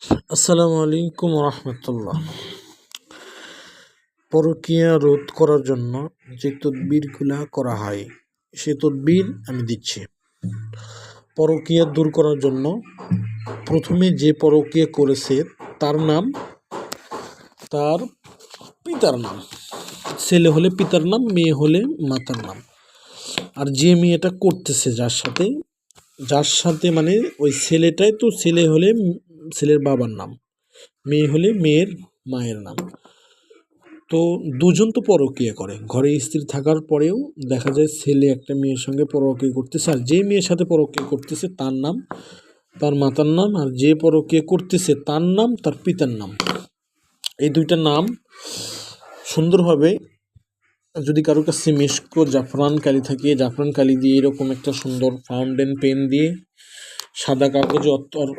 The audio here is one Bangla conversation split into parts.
আসসালামু আলাইকুম রহমতুল্লাহ। পরকীয়া রোধ করার জন্য যে তদবিরগুলা করা হয় সে তদবির আমি দিচ্ছি। পরকীয়া দূর করার জন্য প্রথমে যে পরকীয়া করেছে তার নাম, তার পিতার নাম, ছেলে হলে পিতার নাম, মেয়ে হলে মাতার নাম। আর যে মেয়েটা করতেছে যার সাথে মানে ওই ছেলেটাই তো, ছেলে হলে ছেলের বাবার নাম, মেয়ে হলে মেয়ের মায়ের নাম। তো দুজন তো পরকীয়া করে, ঘরে স্ত্রী থাকার পরেও দেখা যায় ছেলে একটা মেয়ের সঙ্গে পরকীয়া করতেছে, আর যে মেয়ের সাথে পরকীয়া করতেছে তার নাম তার মাতার নাম, আর যে পরকীয়া করতেছে তার নাম তার পিতার নাম। এই দুইটা নাম সুন্দরভাবে, যদি কারোর কাছে মিশকো জাফরান কালি থাকে, জাফরান কালি দিয়ে এরকম একটা সুন্দর ফাউন্টেন পেন দিয়ে সাদা কাগজে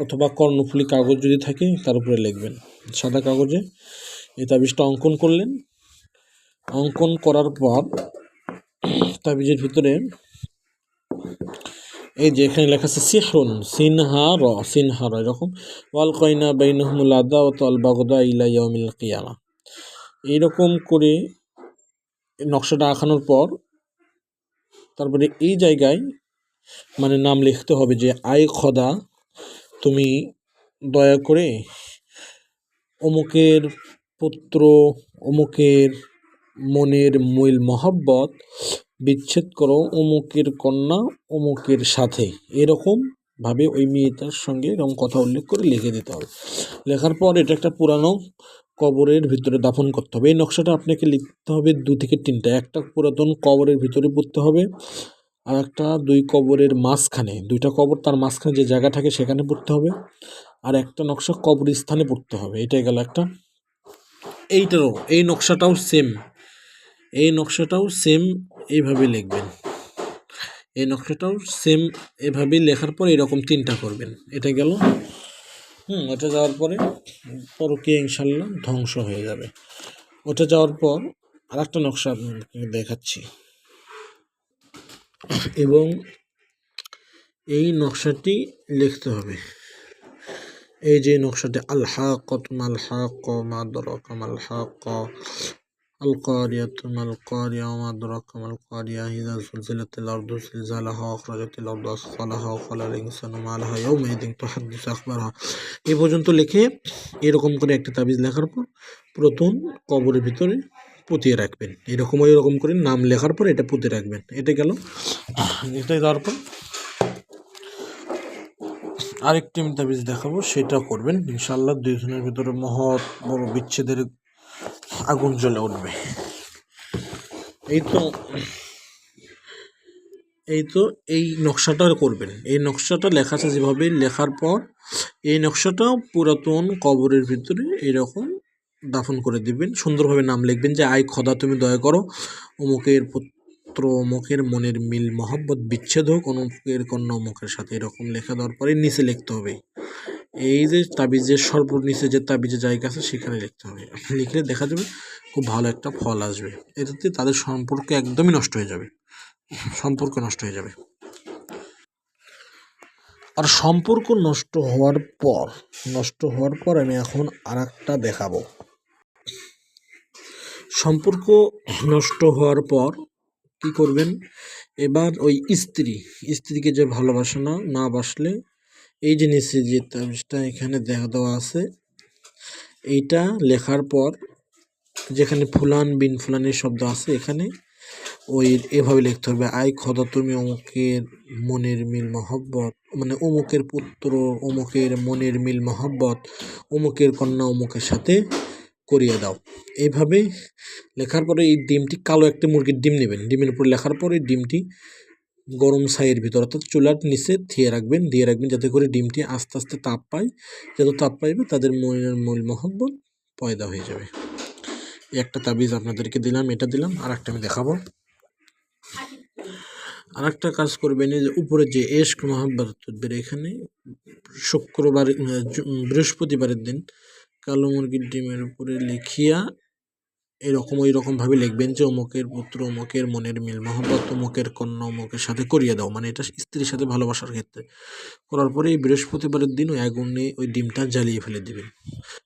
অথবা কর্ণফুলী কাগজ যদি থাকে তার উপরে লিখবেন। সাদা কাগজে এই তাবিজটা অঙ্কন করলেন। অঙ্কন করার পর তাবিজের ভিতরে এই যে এখানে লেখা আছে সিহরুন, সিনহা র এরকম, ওয়াল কয়না বাইনহুমুল আদাওয়াত ওয়াল বাগদা ইলা ইয়াউমিল কিয়ামা। এইরকম করে নকশাটা আঁকানোর পর তারপরে এই জায়গায় মানে নাম লিখতে হবে যে আয় খোদা, তুমি দয়া করে অমুকের পুত্র, অমুকের মনের মিল মহব্বত বিচ্ছেদ করো অমুকের কন্যা অমুকের সাথে, এরকম ভাবে ওই মেয়েটার সঙ্গে এরকম কথা উল্লেখ করে লিখে দিতে হবে। লেখার পর এটা একটা পুরানো কবরের ভিতরে দাফন করতে হবে। এই নকশাটা আপনাকে লিখতে হবে 2 থেকে 3টা। একটা পুরাতন কবরের ভিতরে পুঁততে হবে, আর একটা 2 কবরের মাঝখানে, 2টা কবর তার মাঝখানে যে জায়গা থাকে সেখানে পুঁততে হবে, আর একটা নকশা কবরস্থানে পুঁততে হবে। এটাই গেল একটা। এই নকশাটাও সেম এইভাবে লিখবেন। এই নকশাটাও সেম এভাবে লেখার পর এরকম 3টা করবেন। এটা গেল। ওটা যাওয়ার পরে পরকীয়া ইনশাল্লাহ ধ্বংস হয়ে যাবে। ওটা যাওয়ার পর আর একটা নকশা আপনাকে দেখাচ্ছি, এবং এই নকশাটি লিখতে হবে। এই যে নকশাটি, আল হাক্কাত মাল হাক্কা মা আদরাকা মাল হাক্কা, আল কারিয়াতু মাল কারিয়া ওয়া মা আদরাকা মাল কারিয়া, ইযা যুলজিলাতিল আরদু জিলজালাহা ওয়া আখরাজাতিল আরদু আসফালাহা ওয়া ক্বালাল ইনসানু মা লাহা ইয়াওমাইযিন তুহাদ্দিসু আখবারাহা। এই পর্যন্ত লিখে এরকম করে একটা তাবিজ লেখার পর প্রথম কবরের ভিতরে পুঁতিয়ে রাখবেন। এরকম করে নাম লেখার পর এটা পুঁতে রাখবেন। এটা গেল। এটাই দেওয়ার পর আরেকটি আমি তাবিজ দেখাবো, সেটা করবেন ইনশাল্লাহ। 2 দিনের ভিতরে মহৎ বড় বিচ্ছেদের আগুন জ্বলে উঠবে। এই নকশাটা করবেন। এই নকশাটা লেখা আছে যেভাবে, লেখার পর এই নকশাটা পুরাতন কবরের ভিতরে এরকম দাফন করে দিবেন। সুন্দরভাবে নাম লিখবেন যে আয় খোদা, তুমি দয়া করো অমুকের পুত্র অমুকের মনের মিল মহব্বত বিচ্ছেদ হোক অমুকের কন্যা অমুকের সাথে। এরকম লেখা দেওয়ার পরে নিচে লিখতে হবে, এই যে তাবিজের সর্বনিচে যে তাবিজের জায়গা আছে সেখানে লিখতে হবে। লিখলে দেখা যাবে খুব ভালো একটা ফল আসবে। এটাতে তাদের সম্পর্ক একদমই নষ্ট হয়ে যাবে, আর সম্পর্ক নষ্ট হওয়ার পর আমি এখন আর একটা দেখাবো। সম্পর্ক নষ্ট হওয়ার পর কি করবেন, এবার ওই স্ত্রীকে যে ভালোবাসে না বাসলে, এই যে নিচে যে তাবিজটা এখানে দেখা দেওয়া আছে, এইটা লেখার পর যেখানে ফুলান বিন ফুলানের শব্দ আছে এখানে ওই এভাবে লিখতে হবে, আয় খোদা তুমি অমুকের মনের মিল মহব্বত, মানে অমুকের পুত্র অমুকের মনের মিল মহব্বত অমুকের কন্যা অমুকের সাথে করিয়ে দাও। এইভাবে লেখার পরে এই ডিমটি, কালো একটা মুরগির ডিম নেবেন, ডিমের উপর লেখার পরে ডিমটি গরম ছাইয়ের ভিতর অর্থাৎ চুলার নিচে দিয়ে রাখবেন যাতে করে ডিমটি আস্তে আস্তে তাপ পায়। যত তাপ পাইবে তাদের মনের মূল মহব্বত পয়দা হয়ে যাবে। একটা তাবিজ আপনাদেরকে দিলাম, এটা দিলাম। আর একটা আমি দেখাবো। আর একটা কাজ করবেন, এই যে উপরে যে এশক মহব্বত তদবির, এখানে বৃহস্পতিবারের দিন কালো মুরগির ডিমের উপরে লিখিয়া এরকম ওই রকমভাবে লিখবেন যে অমুকের পুত্র অমুকের মনের মিল মহব্বত অমুকের কন্যা অমুকের সাথে করিয়ে দাও, মানে এটা স্ত্রীর সাথে ভালোবাসার ক্ষেত্রে। করার পরে এই বৃহস্পতিবারের দিন ওই আগুনে ওই ডিমটা জ্বালিয়ে ফেলে দিবেন।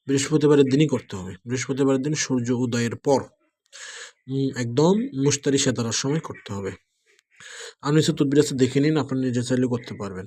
বৃহস্পতিবারের দিনই করতে হবে। বৃহস্পতিবারের দিন সূর্য উদয়ের পর একদম মুশতারি সেতারার সময় করতে হবে। আমি নিচে তদবির আছে দেখে নিন, আপনি নিজে চাইলে করতে পারবেন।